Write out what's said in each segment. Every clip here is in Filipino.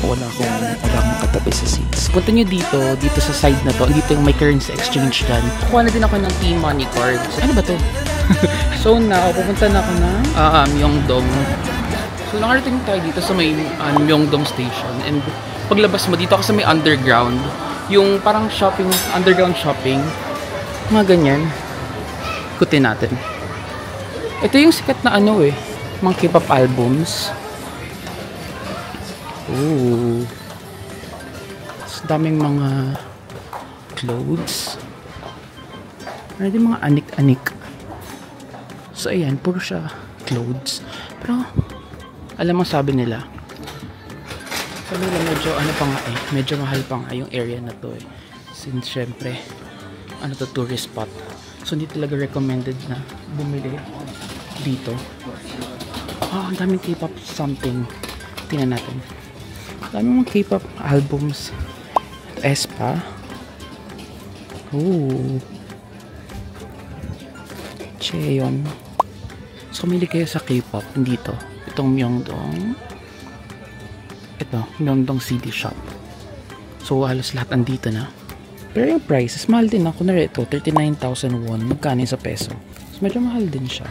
Wala akong katabi sa seats. Punta nyo dito sa side na to. Dito yung may currency exchange dyan. Kuha na din ako ng T-Money card. Ano ba to? So pupunta na ako na Myeongdong. So nakarating tayo dito sa may Myeongdong station. And paglabas mo dito ako sa may underground. Yung parang shopping, underground shopping. Mga ganyan. Ikutin natin. Ito yung sikat na mga K-pop albums. Ooh. Daming mga clothes. Ano din mga anik-anik. So ayan, puro siya clothes. Pero alam mo sabi nila medyo medyo mahal pa nga yung area na to since syempre tourist spot. So hindi talaga recommended na bumili dito. Ang daming K-pop something. Tingnan natin. Dami mga K-pop albums. Aespa. Ooh. Cheon. So, kumili kayo sa K-pop. Dito. Itong Myeongdong. Ito. Myeongdong CD Shop. So, halos lahat andito na. Pero yung prices, mahal din. Kunwari ito, 39,000 won. Magkano sa peso? So, medyo mahal din siya.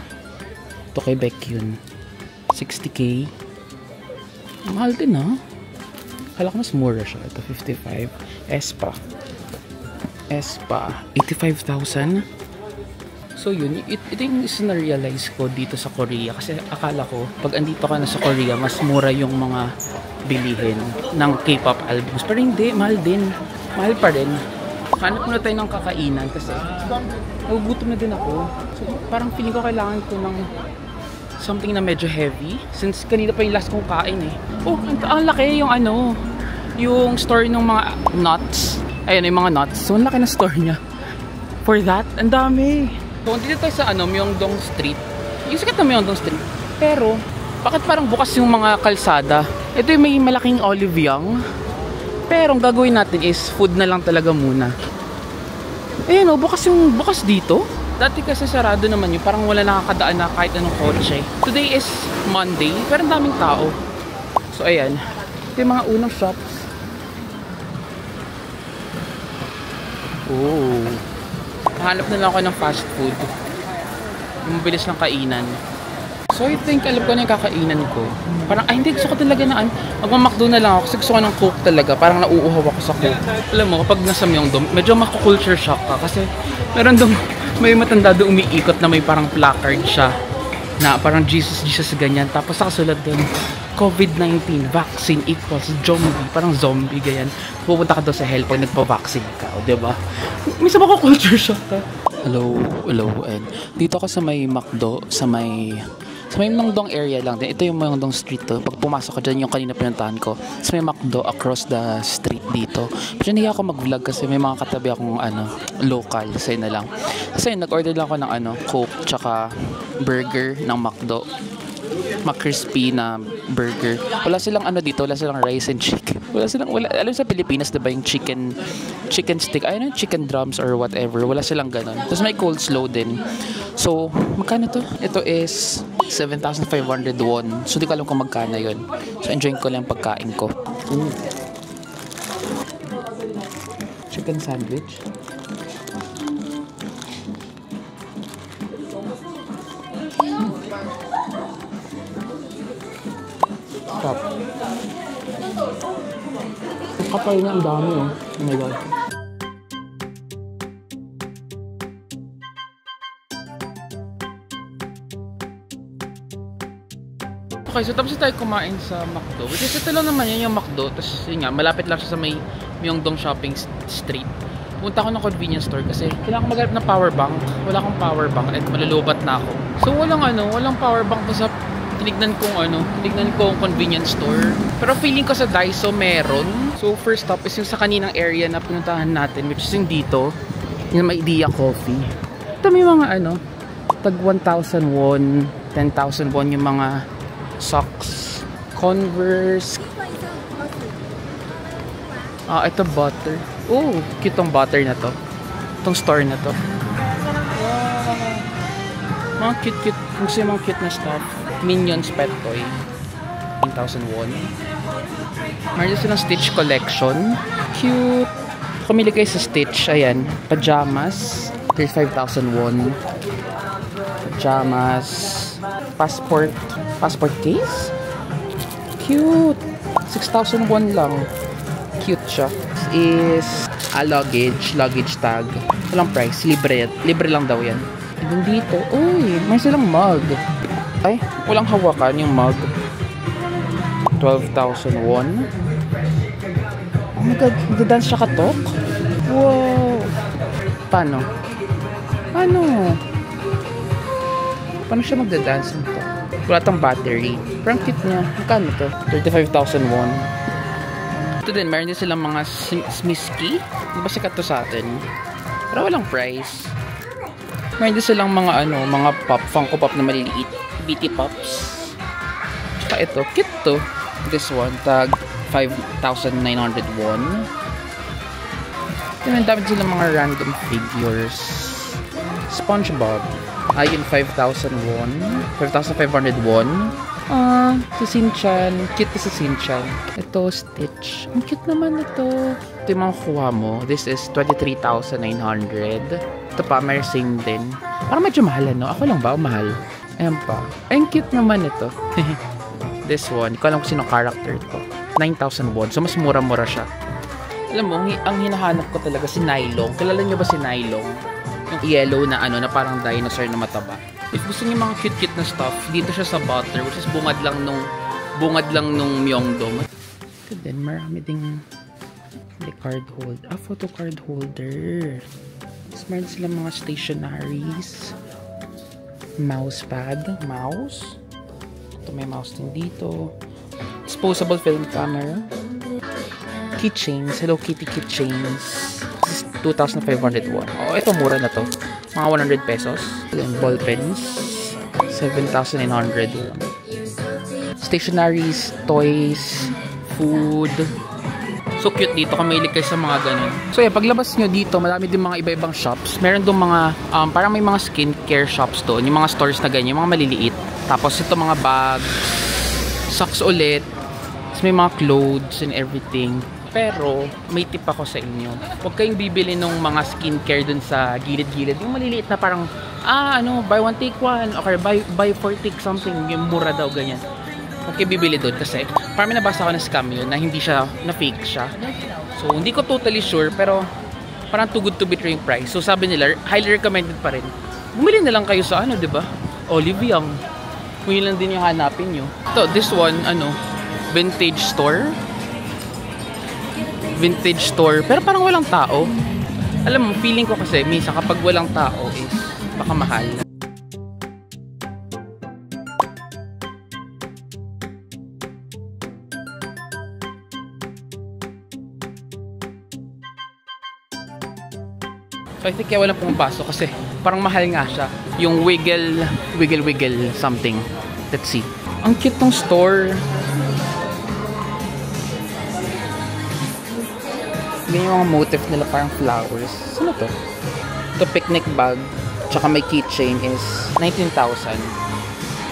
Ito kay Baekhyun. 60k. Mahal din Kala ko mas mura siya. Ito 55. Aespa 85,000. So yun, ito yung isa na realize ko dito sa Korea. Kasi akala ko pag andito ka na sa Korea, mas mura yung mga bilihin ng K-pop albums. Pero hindi, mahal din. Mahal pa rin. Hanap muna tayo ng kakainan kasi nagugutom na din ako. So parang feeling ko kailangan ko ng something na medyo heavy since kanina pa yung last kong kain ang laki yung yung store ng mga nuts. Ayun yung mga nuts. So ang laki na store niya. For that, ang dami. So dito tayo sa Myeongdong Street. Yung sikat na Myeongdong Street. Pero bakit parang bukas yung mga kalsada? Ito yung may malaking Olive Young. Pero ang gagawin natin is food na lang talaga muna. Ayun bukas dito. Dati kasi sarado naman yun. Parang wala nakakadaan na kahit anong kotse. Today is Monday. Pero ang daming tao. So ayan. Ito yung mga unang shops. Oh. Hanap na lang ako ng fast food. Yung mabilis ng kainan. So I think alam ko na yung kakainan ko. Parang hindi gusto ko talaga na magmamakdo na lang ako kasi gusto ko ng Coke talaga. Parang nauuhaw ako sa Coke. Alam mo kapag nasa Myeongdong, medyo mako-culture shock ka kasi meron doon may matanda doon umiikot na may parang placard siya na parang Jesus ganyan. Tapos nakasulat doon COVID-19 vaccine equals zombie. Parang zombie ganyan. Pupunta ka doon sa hell pag nagpa-vaccine ka, diba? Minsan mako-culture shock ka. Hello. And dito ako sa may McDo, sa may Myeongdong area lang din. Ito yung Myeongdong Street to. Pag pumasok ka dyan, yung kanina pinuntahan ko, sa may McDo across the street dito. Pero hindi ako mag-vlog kasi may mga katabi akong local. Sa'yo na lang. Kasi nag-order lang ako ng Coke tsaka burger ng McDo. McCrispy na burger. Wala silang dito, wala silang rice and chicken. Alam sa Pilipinas diba yung chicken stick, chicken drums or whatever. Wala silang ganun. Tapos may coleslaw din. So, magkano to? Ito is 7,500 won. So, di ko alam kung magkano yun. So, enjoy ko lang pagkain ko. Ooh. Chicken sandwich. Stop. Ang kapal na ang dami Oh my God. Okay, so tapos tayo kumain sa McDo. Which is ito lang naman yung McDo. Tapos yun nga, malapit lang siya sa may Myeongdong Shopping Street. Punta ako ng convenience store kasi kailangan ko maghanap ng power bank. Wala akong power bank at malulubat na ako. So walang power bank ko sa tinignan kong convenience store. Pero feeling ko sa Daiso meron. So first stop is yung sa kaninang area na pinuntahan natin, which is yung dito, yung may Idea Coffee. Ito may mga tag 1,000 won, 10,000 won yung mga socks, Converse. Ito butter. Oh, cute tong butter na to. Itong store na to. Wow. Mga cute. Gusto yung mga cute na stuff. Minions pet toy. 35,000 won. Meron din silang Stitch collection. Cute. Kumili kayo sa Stitch. Ayan. Pajamas. 35,000 won. Pajamas. Passport. Passport case? Cute. 6,000 won lang. Cute siya. This is a luggage. Luggage tag. Walang price. Libre. Libre lang daw yan. And then dito. Uy, may silang mug. Ay, walang hawakan yung mug. 12,000 won. Oh my god, nagda-dance siya katok? Wow! Paano? Paano? Paano siya magda-dance nito? Wala tong battery. Pero ang cute niya. Magkano to? 35,000 won. Ito din, meron din silang mga smiski. Di ba sikat to sa atin? Pero walang price. Meron din silang mga mga pop, Funko Pop na maliliit. BT Pops. Tsaka ito, cute to. This one, tag 5,900 won. Ito, dami silang mga random figures. SpongeBob. Ayun, 5,000 won. 5,500 won. Si Shin-chan. Cute to si Shin-chan. Ito, Stitch. Ang cute naman ito. Ito yung mga kuha mo. This is 23,900. Ito pa, may same din. Parang medyo mahal, no? Ako lang ba? O mahal? Ayan pa. Ay, ang cute naman ito. This one. Hindi ko alam kung sino character ito. 9,000 won. So, mas mura-mura siya. Alam mo, ang hinahanap ko talaga si Nylong. Kilala niyo ba si Nylong? Yung yellow na na parang dinosaur na mataba. If gusto niyo mga cute-cute na stuff, dito siya sa Butter, which is bungad lang nung Myeongdong. Ito din, marami ding card holder. Photo card holder. Tapos meron silang mga stationaries. Mouse pad. Mouse. Ito, may mouse din dito. Disposable film camera. Keychains. Hello Kitty keychains. This is 2,500 won. Oh, ito mura na to. Mga 100 pesos. Then ball pens. 7,900 won. Stationaries, toys, food. So cute dito kung mahilig kayo sa mga ganun. So yeah, paglabas nyo dito, marami din mga iba-ibang shops. Meron doon mga, parang may mga skincare shops doon. Yung mga stores na ganyan, yung mga maliliit. Tapos ito mga bags, socks ulit. Tapos may mga clothes and everything. Pero, may tip ako sa inyo. Huwag kayong bibili ng mga skincare dun sa gilid-gilid. Yung maliliit na parang, buy one take one. Okay, buy four take something. Yung mura daw, ganyan. Huwag kayo bibili dun kasi parang nabasa ko na scam yun na hindi siya, na fake siya. So, hindi ko totally sure pero parang too good to be true yung price. So, sabi nila, highly recommended pa rin. Bumili na lang kayo sa diba? Olive Young. Kung yun lang din yung hanapin nyo. Ito, this one, vintage store. Vintage store. Pero parang walang tao. Alam mo, feeling ko kasi minsan kapag walang tao is baka mahal. So I think kaya walang pumapasok kasi parang mahal nga siya. Yung wiggle something. Let's see. Ang cute ng store. Ganyan yung mga motif nila, parang flowers. Sino to? Ito picnic bag. Tsaka may keychain is 19,000.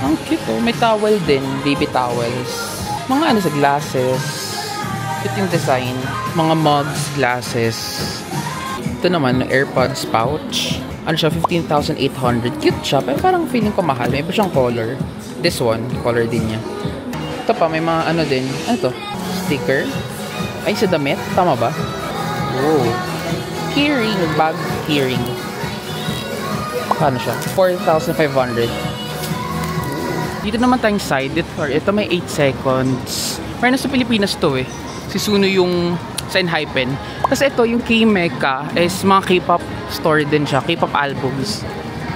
Ang cute oh. May towel din. Baby towels. Mga sa glasses. Cute yung design. Mga mugs, glasses. Ito naman, AirPods pouch. Ano siya? 15,800. Cute siya. Pero parang feeling ko mahal. May iba siyang color. This one, color din niya. Ito pa, may mga din. Ano to? Sticker. Ay, sa damit. Tama ba? Oh. Keyring. Bag keyring. Paano siya? 4,500. Dito naman tayong side. Ito may 8 seconds. Meron na sa Pilipinas to eh. Si Suno yung sa Enhypen. Kasi ito, yung K-Mecha is mga K-pop store din siya. K-pop albums.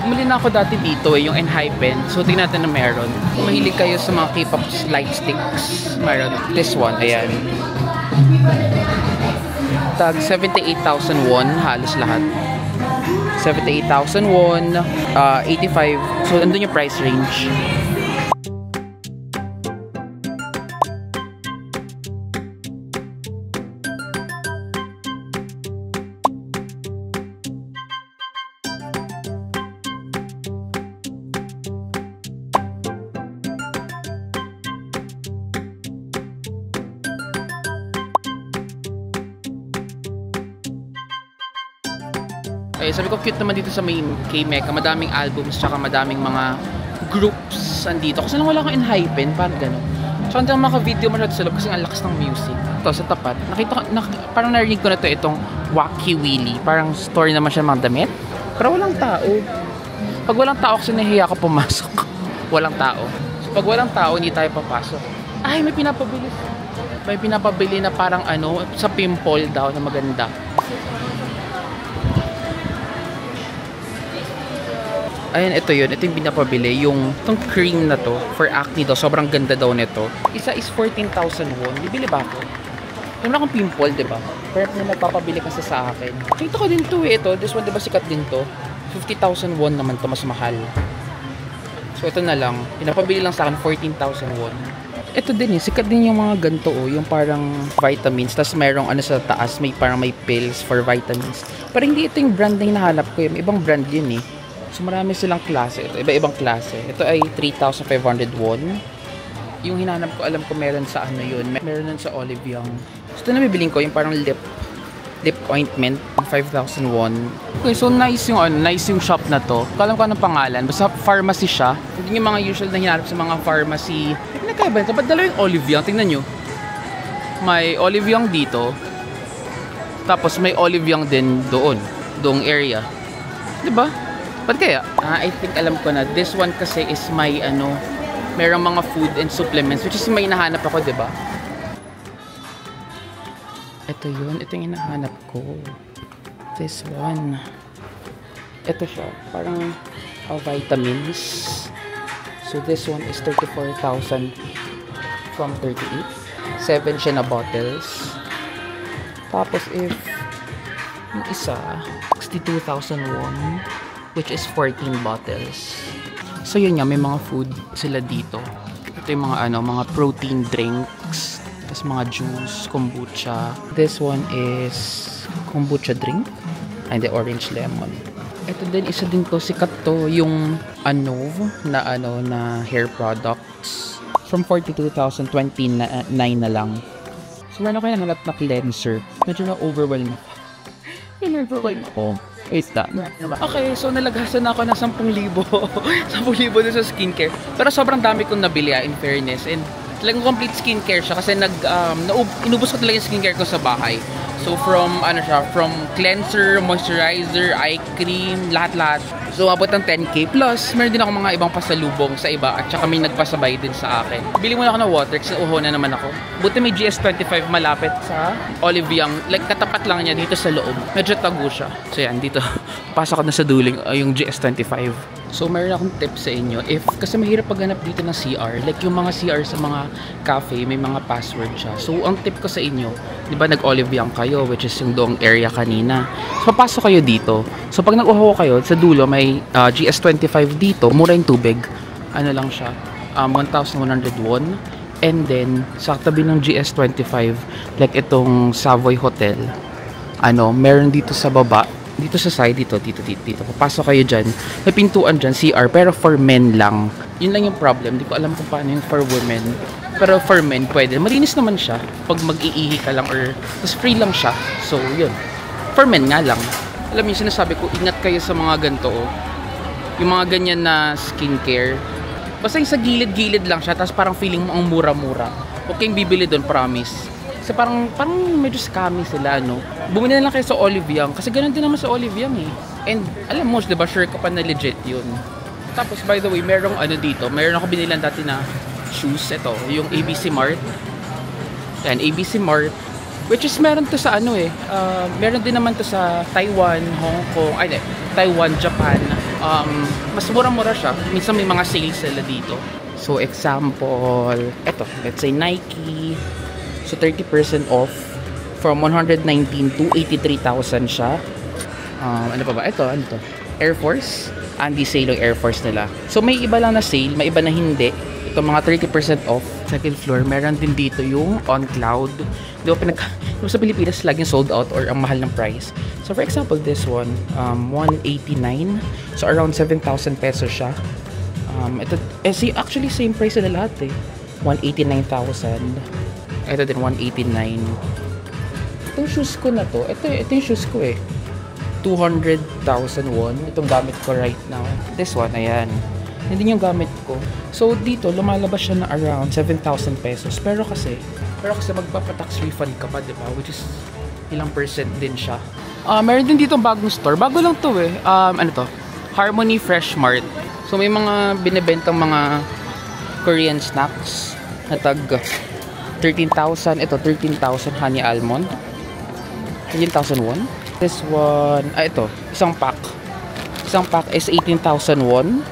Bumili na ako dati dito eh, yung Enhypen. So, tingnan natin na meron. Kung mahilig kayo sa mga K-pop light sticks, meron. This one, ayan. Tag 78,000 won, halos lahat. 78,000 won, 85. So, andun yung price range. Eh, sabi ko, cute naman dito sa main K-Mecca. Madaming albums, tsaka madaming mga groups andito. Kasi lang wala kang in-hypen, parang gano'n. So, hindi ako maka-video masyado sa loob kasi ang lakas ng music. Ito, sa tapat. Parang narinig ko na to itong Wacky Willy. Parang store naman siya ng mga damit. Pero walang tao. Pag walang tao, kasi nahihiya ka pumasok. Walang tao. So, pag walang tao, hindi tayo papasok. Ay, may pinapabili. May pinapabili na parang ano, sa pimple daw na maganda. Ayan, ito yun. Ito yung pinapabili. Itong cream na to, for acne daw. Sobrang ganda daw nito. Isa is 14,000 won. Bibili ba ako? Alam na akong pimple, diba? Pero na nagpapabili kasi sa akin. Kita ko din to eh. Ito, this one, diba sikat din to? 50,000 won naman to, mas mahal. So, ito na lang. Pinapabili lang sa akin, 14,000 won. Ito din eh. Sikat din yung mga ganito oh. Yung parang vitamins. Tapos mayroong ano sa taas. May parang may pills for vitamins. Pero hindi ito yung brand na hinahanap ko. May ibang brand yun eh. So marami silang klase. Ito, iba-ibang klase. Ito ay 3,500 won. Yung hinanap ko, alam ko meron sa ano yun. Meron nun sa Olive Young. So ito na bibiling ko, yung parang lip ointment. 5,000 won. Okay, so nice yung shop na to. Alam ko anong pangalan. Basta pharmacy siya. Hindi yung mga usual na hinanap sa mga pharmacy. Nagkaiba ito. Ba't dalawa yung Olive Young? Tingnan nyo. May Olive Young dito. Tapos may Olive Young din doong area. Diba? Ba't kaya? I think alam ko na. This one kasi is may merong mga food and supplements, which is may hinahanap ako, diba? Ito yun. Ito yung hinahanap ko. This one. Ito siya. Parang vitamins. So this one is 34,000 from 38. 7 siya na bottles. Tapos if yung isa, 62,000 won. Which is 14 bottles. So yun nga, may mga food sila dito. Ito yung mga protein drinks. Tapos mga juice, kombucha. This one is kombucha drink. And the orange lemon. Ito din, isa din to, sikat to, yung na hair products. From 42,000, 29 na lang. So meron ko yung nahanap na cleanser. Medyo na-overwhelm. In-overwhelm ako. Wait lang. Okay, so nalaghasan ako ng 10,000. 10,000 din sa skincare. Pero sobrang dami kong nabili in fairness. And talagang complete skincare siya kasi inubos ko talaga yung skincare ko sa bahay. So from cleanser, moisturizer, eye cream, lahat-lahat. So abot ng 10k plus meron din ako mga ibang pasalubong sa iba at saka may nagpasabay din sa akin. Bili muna ako ng water kasi uho na naman ako. Buti may GS25 malapit sa Olive Young. Like katapat lang niya dito sa loob. Medyo tago siya. So yan, dito pasok ko na sa duling yung GS25. So meron akong tip sa inyo. Kasi mahirap paghanap dito ng CR. Like yung mga CR sa mga cafe, may mga password siya. So ang tip ko sa inyo, di ba nag-Olive Young kayo, which is yung doong area kanina. So papasok kayo dito. So pag nag-uho kayo, sa dulo may GS25 dito. Mura yung tubig. Ano lang siya, 1,100 won. And then, sa tabi ng GS25, like itong Savoy Hotel, meron dito sa baba, dito sa side, dito. Papasok kayo dyan. May pintuan dyan, CR, pero for men lang. Yun lang yung problem. Hindi ko alam kung paano yung for women. Pero for men, pwede. Malinis naman siya. Pag mag-iihi ka lang or mas free lang siya. So, yun. For men nga lang. Alam mo yung sinasabi ko, ingat kayo sa mga ganito. Yung mga ganyan na skincare. Basta yung sa gilid-gilid lang siya. Tapos parang feeling mo ang mura-mura. Huwag kayong bibili doon, promise. Kasi parang medyo scammy sila, no? Bumili na lang kayo sa Olive Young. Kasi ganun din naman sa Olive Young, eh. And alam mo, diba, sure ka pa na legit yun. Tapos, by the way, merong dito. Meron ako binilan dati na shoes. Ito, yung ABC Mart. Yan, ABC Mart. Which is meron to sa meron din naman to sa Taiwan, Hong Kong, Taiwan, Japan. Mas mura-mura siya. Minsan may mga sales sila dito. So, example, ito, let's say Nike. So, 30% off from 119 to 83,000 siya. Ano pa ba? Ito, ano to? Air Force. Andy sale yung Air Force nila. So, may iba lang na sale, may iba na hindi. Ito, mga 30% off. Second floor, meron din dito yung On Cloud. Di ba, sa Pilipinas, laging sold out or ang mahal ng price. So, for example, this one, 189. So, around 7,000 pesos siya. Ito, actually, same price na lahat eh. 189,000. Ito din, 189. Itong shoes ko na to, ito yung shoes ko eh. 200,000 won. Itong gamit ko right now. This one, ayan. Hindi yung gamit ko. So, dito, lumalabas siya na around 7,000 pesos. Pero kasi magpapatax refund ka pa, di ba? Which is, ilang percent din siya. Meron din dito bagong store. Bago lang to eh. Ano to? Harmony Fresh Mart. So, may mga binibentang mga Korean snacks na tag 13,000. Ito, 13,000 honey almond. 13,000 won. This one, ito, isang pack. Isang pack is 18,000 won.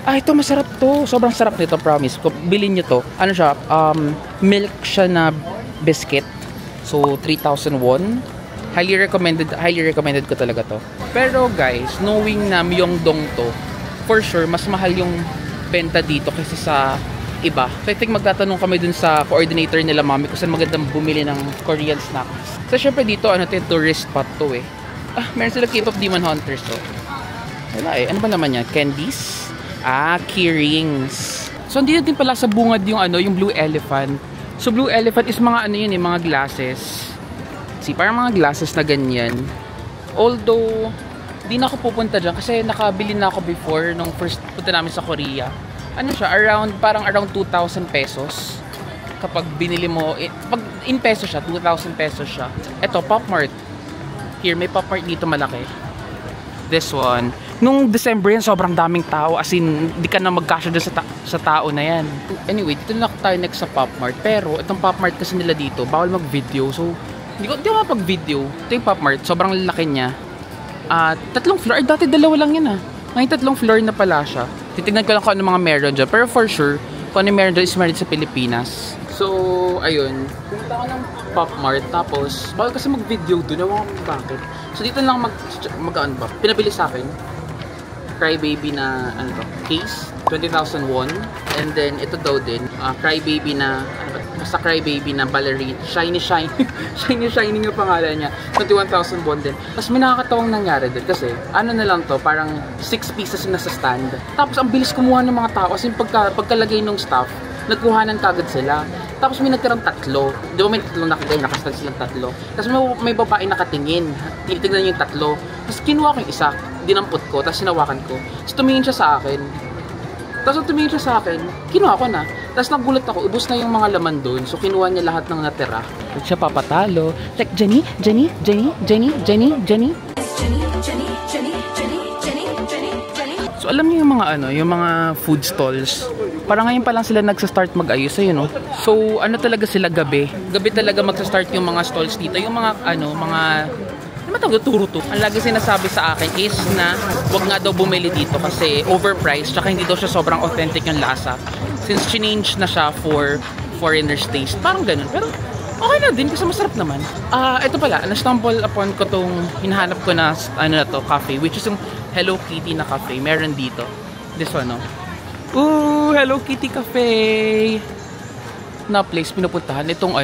Ito masarap to. Sobrang sarap nito, promise. Bilhin nyo to. Ano siya? Milk siya na biscuit. So, 3,000 won. Highly recommended ko talaga to. Pero guys, knowing na Myeongdong to, for sure, mas mahal yung benta dito kaysa sa iba. So, I think magtatanong kami dun sa coordinator nila, mami, kung saan magandang bumili ng Korean snacks. So, syempre dito, ano to, tourist spot to eh. Meron sila K-pop Demon Hunters to. Wala eh. Ano ba naman yan? Candies? Key rings. So, hindi din pala sa bungad yung ano, yung Blue Elephant. So, Blue Elephant is mga ano yun eh, mga glasses. See, parang mga glasses na ganyan. Although, di na ako pupunta dyan kasi nakabili na ako before nung first punta namin sa Korea. Ano siya? Parang around 2,000 pesos. Kapag binili mo, pag in peso siya, 2,000 pesos siya. Ito, Pop Mart. Here, may Pop Mart dito malaki. This one. Nung December yan, sobrang daming tao. As in, di ka na magkasya dyan sa tao na yan. Anyway, dito na tayo next sa Pop Mart. Pero, itong Pop Mart kasi nila dito, bawal mag-video. So, hindi ko mapag-video. Ito yung Pop Mart. Sobrang laki niya. 3 floor. Dati 2 lang yan ah. Ngayon 3 floor na pala siya. Titignan ko lang kung ano mga meron dyan. Pero for sure, kung ano meron dyan is meron sa Pilipinas. So, ayun. Pumunta ko ng Pop Mart. Tapos, bawal kasi mag-video doon. Ewan ko bakit. So, dito lang mag-ano ba? Pinabili sa akin. Crybaby na, ano to, case. 20,000 won. And then, ito daw din. Crybaby na, ano ba? Basta Crybaby na ballerina. Shiny. Shiny yung pangalan niya. 21,000 won din. Tapos may nakakatawang nangyari din. Kasi, ano na lang to, parang 6 pieces na sa stand. Tapos, ang bilis kumuha ng mga tao. Kasi pagkalagay ng staff, nagkuhanan kagad sila. Tapos may nagtirang 3. Di ba may 3 nakagay, nakastand silang 3. Tapos may babae nakatingin. Tinitignan niya yung 3. Tapos kinuha ko yung isa, dinampot ko, tapos sinawakan ko. Tapos tumingin siya sa akin. Tapos nung tumingin siya sa akin, kinuha ko na. Tapos nagulat ako, ubos na yung mga laman doon. So kinuha niya lahat ng natira. At siya papatalo. Like, Jenny. So alam niyo yung mga yung mga food stalls. Parang ngayon pa lang sila nagsa-start mag-ayos, no? So ano talaga sila gabi. Gabi talaga magsa-start yung mga stalls dito. Yung mga turo to. Ang lagi sinasabi sa akin is na wag nga daw bumili dito kasi overpriced, tsaka hindi daw siya sobrang authentic yung lasa. Since change na siya for foreigners taste. Parang ganun. Pero okay na din kasi masarap naman. Ito pala, na-stumble upon ko tong hinahanap ko na cafe, which is yung Hello Kitty na cafe. Meron dito. This one, no? Ooh, Hello Kitty Cafe! Na place pinupuntahan. Itong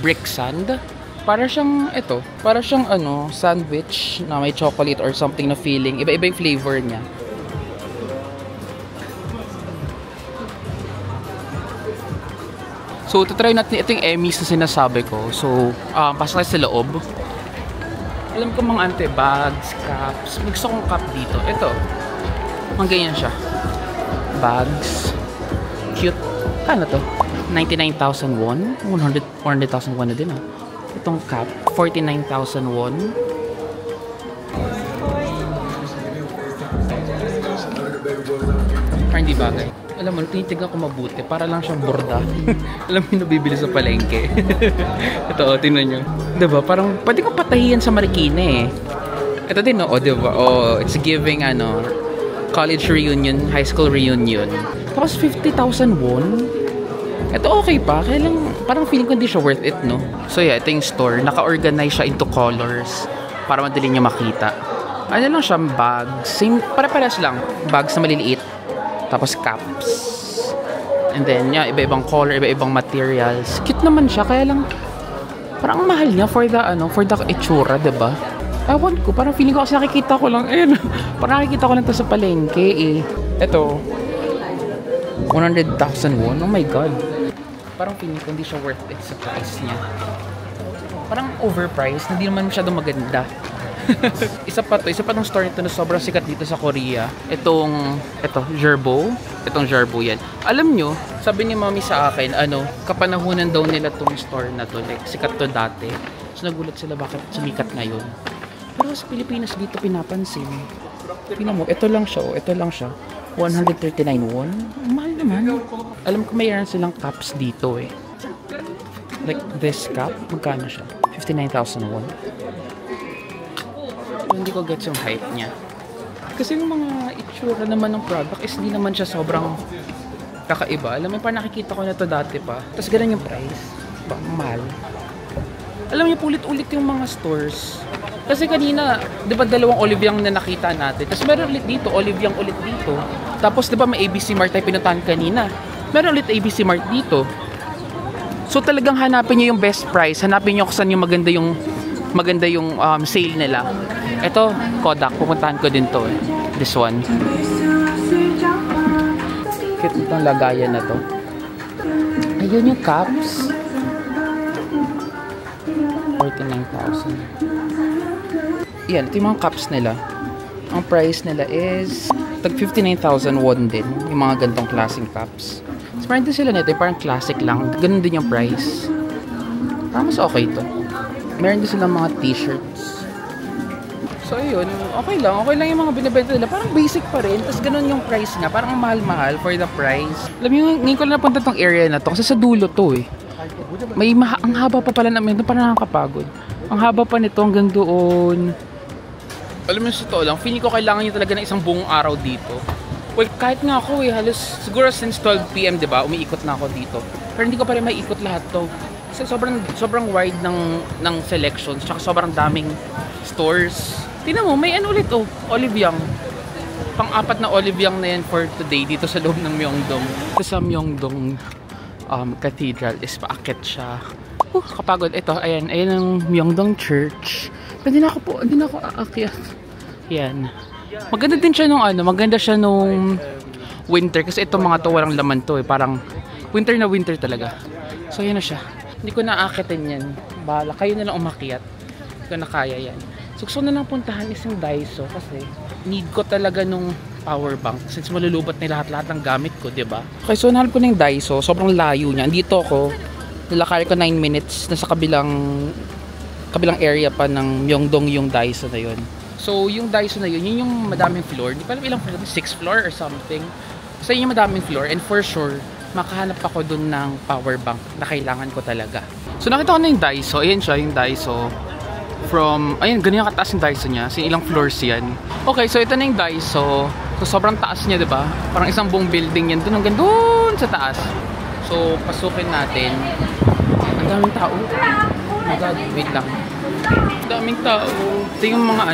brick sand. Para siyang sandwich na may chocolate or something na feeling. Iba-iba yung flavor niya. So, tutry natin ito yung Emmys na sinasabi ko. So, pasok tayo sa loob. Alam ko mga bags, caps. Gusto kong cap dito. Ito. Ang ganyan siya. Bags. Cute. Kano to? 99,000 won? 400,000 won na din Itong cap, 49,000 won. Parang hindi bagay. Alam mo, tinitignan ko mabuti. Para lang siyang borda. Alam mo yung nabibili sa palengke. Ito, tingnan nyo. Diba? Parang pwede kong patahiyan sa Marikina eh. Ito din, diba? It's giving, college reunion, high school reunion. Tapos 50,000 won. Ito okay pa. Kaya lang, parang feeling ko hindi siya worth it, no? So yeah, ito yung store. Naka-organize siya into colors para madali niya makita. Ano lang siya, bags. Same, pare-pares lang. Bags na maliliit. Tapos caps. And then, yeah, iba-ibang color, iba-ibang materials. Cute naman siya, kaya lang parang mahal niya for the itsura, diba? Ewan ko, parang feeling ko kasi nakikita ko lang, parang nakikita ko lang to sa palengke, Ito, 100,000 won, oh my god. Parang feeling ko hindi siya worth it sa price niya. Parang overpriced, hindi naman masyadong maganda. Isa pa tong store nito na sobrang sikat dito sa Korea. Ito, Gerbo. Itong Gerbo yan. Alam nyo, sabi ni Mommy sa akin, kapanahunan daw nila tong store na to. Like, sikat to dati. So, nagulat sila bakit sumikat ngayon. Pero sa Pilipinas dito pinapansin. Tingnan mo, ito lang siya. 139 won. Mahal naman. Alam ko mayroon silang cups dito eh. Like this cup, magkano siya? 59,000 won. So, hindi ko gets yung hype niya. Kasi yung mga itsura naman ng product is hindi naman siya sobrang kakaiba. Alam mo, parang nakikita ko na to dati pa. Tapos ganun yung price. Mahal. Alam niyo, ulit-ulit yung mga stores. Kasi kanina, di ba dalawang Oliviang na nakita natin? Tapos meron ulit dito, Oliviang ulit dito. Tapos di ba may ABC Mart tayo pinuntahan kanina? Meron ulit ABC Mart dito. So talagang hanapin niyo yung best price. Hanapin niyo kung saan yung maganda yung sale nila. Ito, Kodak. Pupuntahan ko din to. This one. Cute itong lagayan na to. Ayun yung cups. 49,000. Yan, ito yung mga cups nila. Ang price nila is tag 59,000 won din. Yung mga gantong klaseng cups. So, meron din sila nito. Parang classic lang. Ganun din yung price. Parang mas okay ito. Meron din sila mga t-shirts. So, ayun. Okay lang. Okay lang yung mga binibenta nila. Parang basic pa rin. Tapos ganun yung price nga. Parang mahal-mahal for the price. Alam mo, ngayon ko na napunta tong area na to. Kasi sa dulo to eh. Ang haba pa pala namin. Ito parang nakakapagod. Ang haba pa nito hanggang doon. Alam mo, sa totoo lang, feeling ko kailangan nyo talaga ng isang buong araw dito. Well, kahit nga ako halos siguro since 12 PM, di ba, umiikot na ako dito. Pero hindi ko pa rin maiikot lahat to. Kasi sobrang wide ng selections, tsaka sobrang daming stores. Tingnan mo, may ulit Oliviang. Pang-apat na Oliviang na yan for today dito sa loob ng Myeongdong. Ito sa Myeongdong Cathedral is paakit siya. Kapagod. Ito, ayan ang Myeongdong Church. Hindi na ako aakyat. Yan. Maganda din siya maganda siya nung winter kasi itong mga to walang laman to eh. Parang winter na winter talaga. So yan na siya. Hindi ko naaakitin yan. Bahala. Kayo na lang umakyat. Hindi ko na kaya yan. So gusto na lang puntahan is yung Daiso kasi need ko talaga nung power bank since malulubat na lahat ng gamit ko, diba? Okay, so nahanap ko na yung Daiso. Sobrang layo niya. Andito ako. Nilakari ko 9 minutes. Nasa kabilang area pa ng Myeongdong yung Daiso na yun. So, yung Daiso na yun yung madaming floor. Hindi pa alam ilang floor, 6th floor or something. So, yun yung madaming floor. And for sure, makahanap ako dun ng power bank na kailangan ko talaga. So, nakita ko na yung Daiso. Ayan siya, yung Daiso. Ayan, ganyan kataas yung Daiso niya. So, ilang floors yan. Okay, so ito na yung Daiso. So, sobrang taas niya, diba? Parang isang buong building yan. Dun hanggang dun sa taas. So, pasukin natin. Ang daming tao. Oh my God, wait lang. Daming tao. Ito yung mga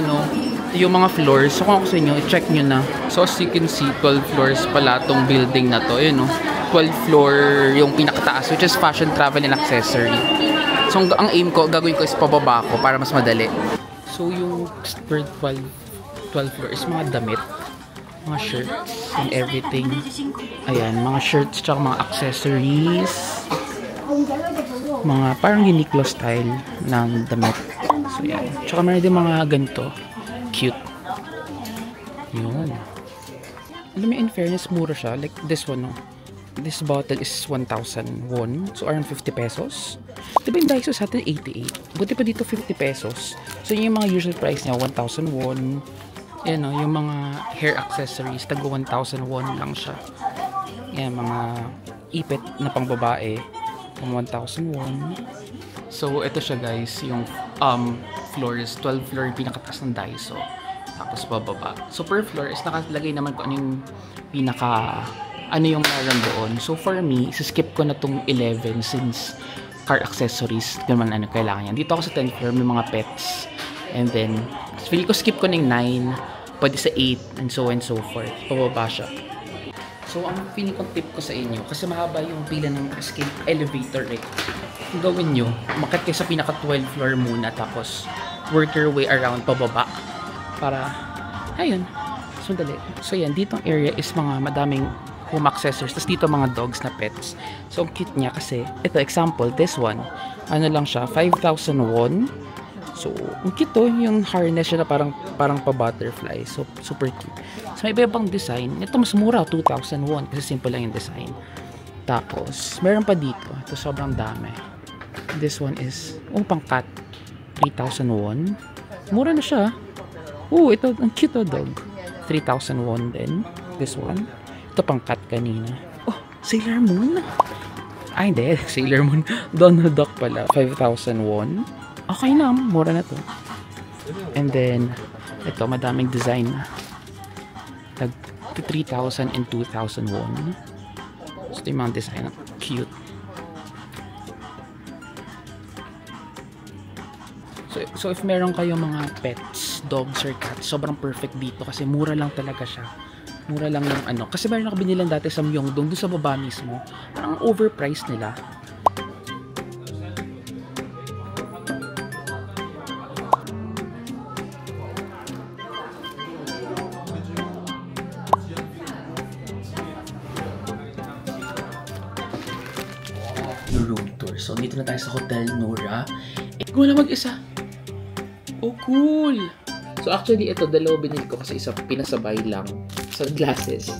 yung mga floors. So kung ako sa inyo, i-check nyo na. So as you can see, 12 floors pala tong building na to. Ayun 12 floor yung pinakataas, which is fashion, travel, and accessory. So ang aim ko, gagawin ko is pababa ko para mas madali. So yung 12 floor is mga damit, mga shirts, and everything. Ayan, mga shirts, tsaka mga accessories. Mga parang Uniqlo style ng damit. So yan. Tsaka meron din mga ganito. Cute. Yun. Alam mo, in fairness, mura siya. Like this one, This bottle is 1,000 won. So around 50 pesos. Diba yung Daiso sa atin 88. Buti pa dito 50 pesos. So yun yung mga usual price niya. 1,000 won. Yan yung mga hair accessories. Tago 1,000 won lang siya. Yan, mga ipit na pang babae. 1,000 won. So ito siya guys, yung floor is 12 floor yung pinakataas ng Daiso. Tapos bababa. So per floor is nakalagay naman ko yung yung meron doon. So for me, skip ko na tong 11 since car accessories naman kailangan yan. Dito ako sa 10th floor, may mga pets. And then, feeling ko skip ko na yung 9, pwede sa 8, and so on and so forth. Pababa siya. So, ang feeling kong tip ko sa inyo, kasi mahaba yung pila ng escape elevator Ang gawin nyo, umakyat kayo sa pinaka 12 floor muna, tapos work your way around pababa. Para, ayun, sundali. So yan, ditong area is mga madaming home accessories. Tapos dito mga dogs na pets. So, ang cute niya kasi, ito example, this one, lang siya, 5,000 won. So, ang cute to, yung harness siya na parang pa-butterfly. So, super cute. So, may iba-ibang design. Ito mas mura, 2,001 kasi simple lang yung design. Tapos, meron pa dito. Ito sobrang dami. This one is, pang cat. 3,001. Mura na siya. Ito, ang cute to, dog. 3,001 din. This one. Ito pang cat kanina. Sailor Moon. Hindi. Sailor Moon. Donald Duck pala. 5,001. Okay na. Mura na to. And then, ito, madaming design. 3,000 and 2,001. So, ito yung mga design. Cute. So if meron kayong mga pets, dogs or cats, sobrang perfect dito kasi mura lang talaga siya. Mura lang yung ano. Kasi meron ako binilan dati sa Myeongdong, doon sa baba mismo. Parang overpriced nila. Room tour. So, dito na tayo sa Hotel Nora. Wala mag-isa. Cool! So, actually, ito, dalawa binili ko kasi isa pinasabay lang. Sunglasses.